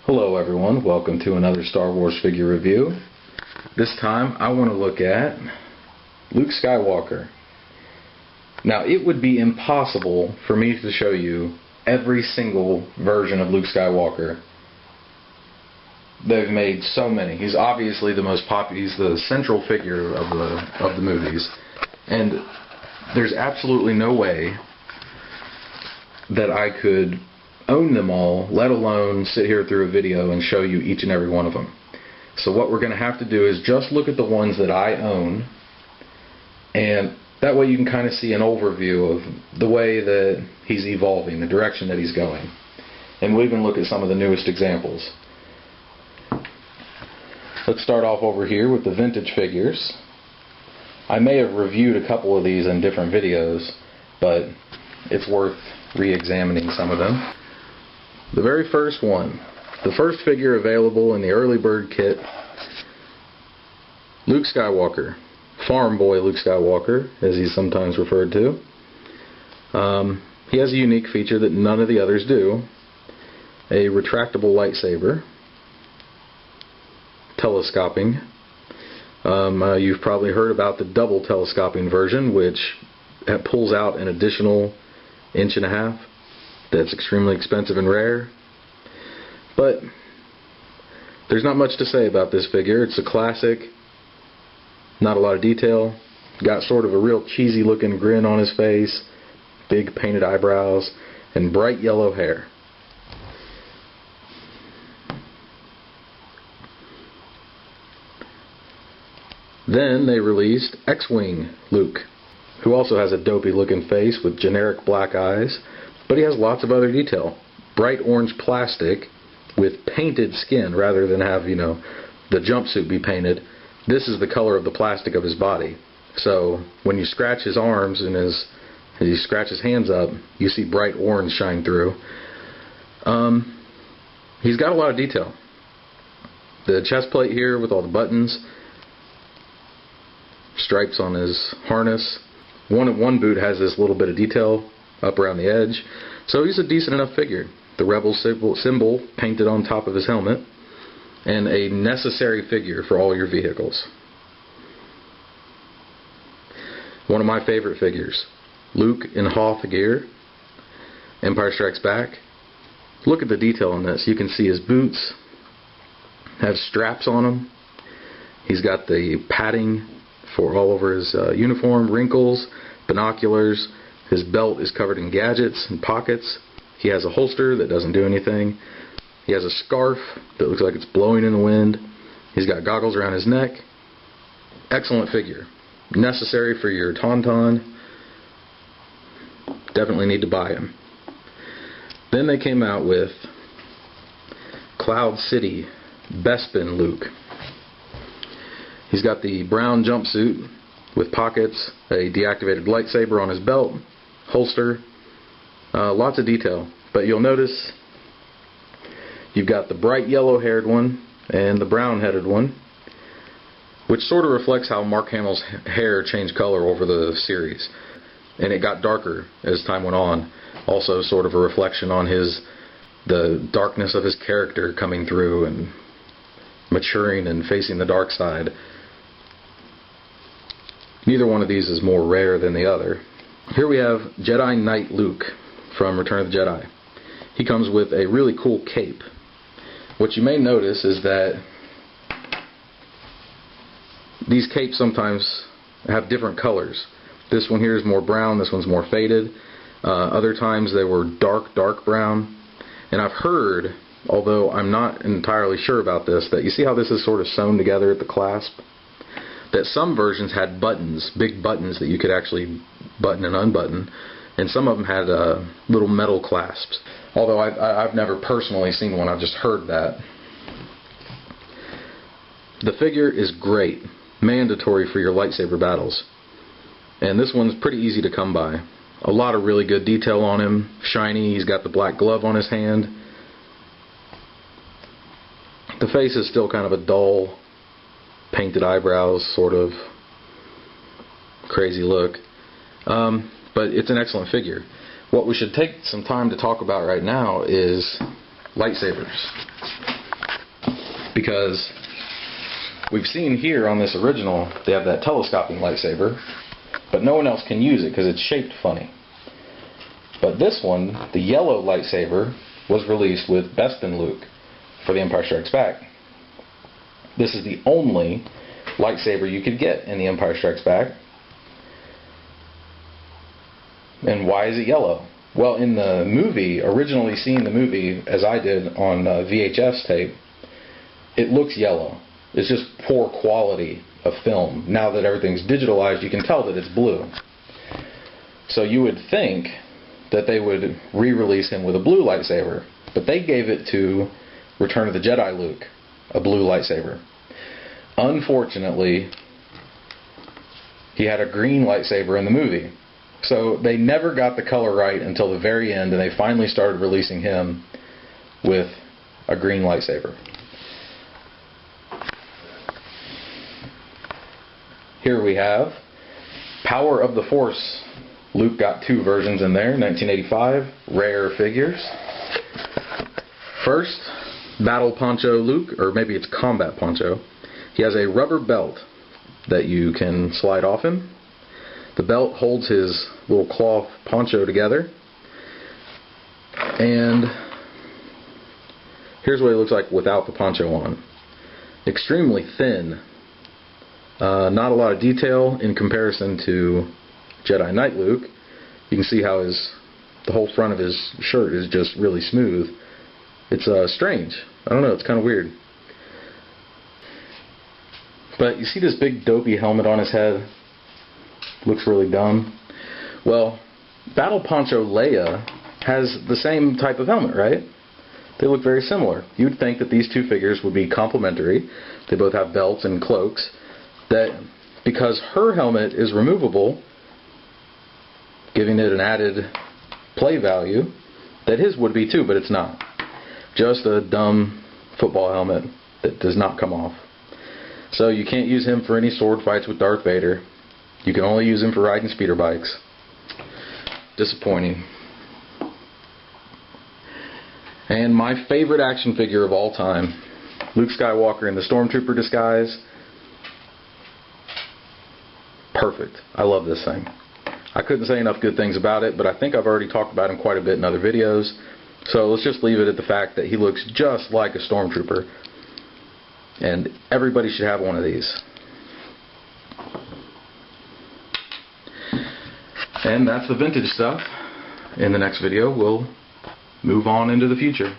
Hello everyone, welcome to another Star Wars figure review. This time I want to look at Luke Skywalker. Now it would be impossible for me to show you every single version of Luke Skywalker. They've made so many. He's obviously the most popular, he's the central figure of the movies. And there's absolutely no way that I could own them all, let alone sit here through a video and show you each and every one of them. So what we're going to have to do is just look at the ones that I own, and that way you can kind of see an overview of the way that he's evolving, the direction that he's going. And we'll even look at some of the newest examples. Let's start off over here with the vintage figures. I may have reviewed a couple of these in different videos, but it's worth re-examining some of them. The very first one, the first figure available in the early bird kit, Luke Skywalker, Farm Boy Luke Skywalker, as he's sometimes referred to. He has a unique feature that none of the others do, a retractable lightsaber, telescoping. You've probably heard about the double telescoping version, which pulls out an additional 1.5 inches. That's extremely expensive and rare. But there's not much to say about this figure. It's a classic, not a lot of detail. Got sort of a real cheesy looking grin on his face, big painted eyebrows, and bright yellow hair. Then they released X-Wing Luke, who also has a dopey looking face with generic black eyes, but he has lots of other detail. Bright orange plastic with painted skin rather than have, the jumpsuit be painted. This is the color of the plastic of his body. So when you scratch his arms and you scratch his hands up, you see bright orange shine through. He's got a lot of detail. The chest plate here with all the buttons, stripes on his harness. One boot has this little bit of detail up around the edge. So he's a decent enough figure. The Rebel symbol painted on top of his helmet, and a necessary figure for all your vehicles. One of my favorite figures, Luke in Hoth gear, Empire Strikes Back. Look at the detail on this. You can see his boots have straps on them. He's got the padding for all over his uniform, wrinkles, binoculars. His belt is covered in gadgets and pockets. He has a holster that doesn't do anything. He has a scarf that looks like it's blowing in the wind. He's got goggles around his neck. Excellent figure. Necessary for your Tauntaun. Definitely need to buy him. Then they came out with Cloud City Bespin Luke. He's got the brown jumpsuit with pockets, a deactivated lightsaber on his belt, holster, lots of detail. But you'll notice you've got the bright yellow haired one and the brown headed one, which sort of reflects how Mark Hamill's hair changed color over the series. And it got darker as time went on. Also sort of a reflection on the darkness of his character coming through and maturing and facing the dark side. Neither one of these is more rare than the other. Here we have Jedi Knight Luke from Return of the Jedi. He comes with a really cool cape. What you may notice is that these capes sometimes have different colors. This one here is more brown, this one's more faded. Other times they were dark brown. And I've heard, although I'm not entirely sure about this, that you see how this is sort of sewn together at the clasp? That some versions had buttons, big buttons that you could actually button and unbutton, and some of them had little metal clasps. Although I've never personally seen one, I've just heard that. The figure is great, mandatory for your lightsaber battles, and this one's pretty easy to come by. A lot of really good detail on him, shiny. He's got the black glove on his hand. The face is still kind of a dull, painted eyebrows, sort of crazy look, but it's an excellent figure. What we should take some time to talk about right now is lightsabers. because we've seen here on this original they have that telescoping lightsaber, but no one else can use it because it's shaped funny. But this one, the yellow lightsaber, was released with Bespin Luke for The Empire Strikes Back. This is the only lightsaber you could get in The Empire Strikes Back. And why is it yellow? Well, in the movie, originally seeing the movie, as I did on VHS tape, it looks yellow. It's just poor quality of film. Now that everything's digitalized, you can tell that it's blue. So you would think that they would re-release him with a blue lightsaber, but they gave it to Return of the Jedi Luke, a blue lightsaber. Unfortunately, he had a green lightsaber in the movie. So they never got the color right until the very end, and they finally started releasing him with a green lightsaber. Here we have Power of the Force. Luke got two versions in there, 1985, rare figures. First, Battle Poncho Luke, or maybe it's Combat Poncho. He has a rubber belt that you can slide off him. The belt holds his little cloth poncho together. And here's what he looks like without the poncho on. Extremely thin. Not a lot of detail in comparison to Jedi Knight Luke. You can see how the whole front of his shirt is just really smooth. It's strange. I don't know, it's kind of weird. But you see this big dopey helmet on his head? Looks really dumb. Well, Battle Poncho Leia has the same type of helmet, right? They look very similar. You'd think that these two figures would be complementary. They both have belts and cloaks. That because her helmet is removable, giving it an added play value, that his would be too, but it's not. Just a dumb football helmet that does not come off. So you can't use him for any sword fights with Darth Vader. You can only use him for riding speeder bikes. Disappointing. And my favorite action figure of all time, Luke Skywalker in the Stormtrooper disguise. Perfect. I love this thing. I couldn't say enough good things about it, but I think I've already talked about him quite a bit in other videos. So let's just leave it at the fact that he looks just like a Stormtrooper. And everybody should have one of these. And that's the vintage stuff. In the next video, we'll move on into the future.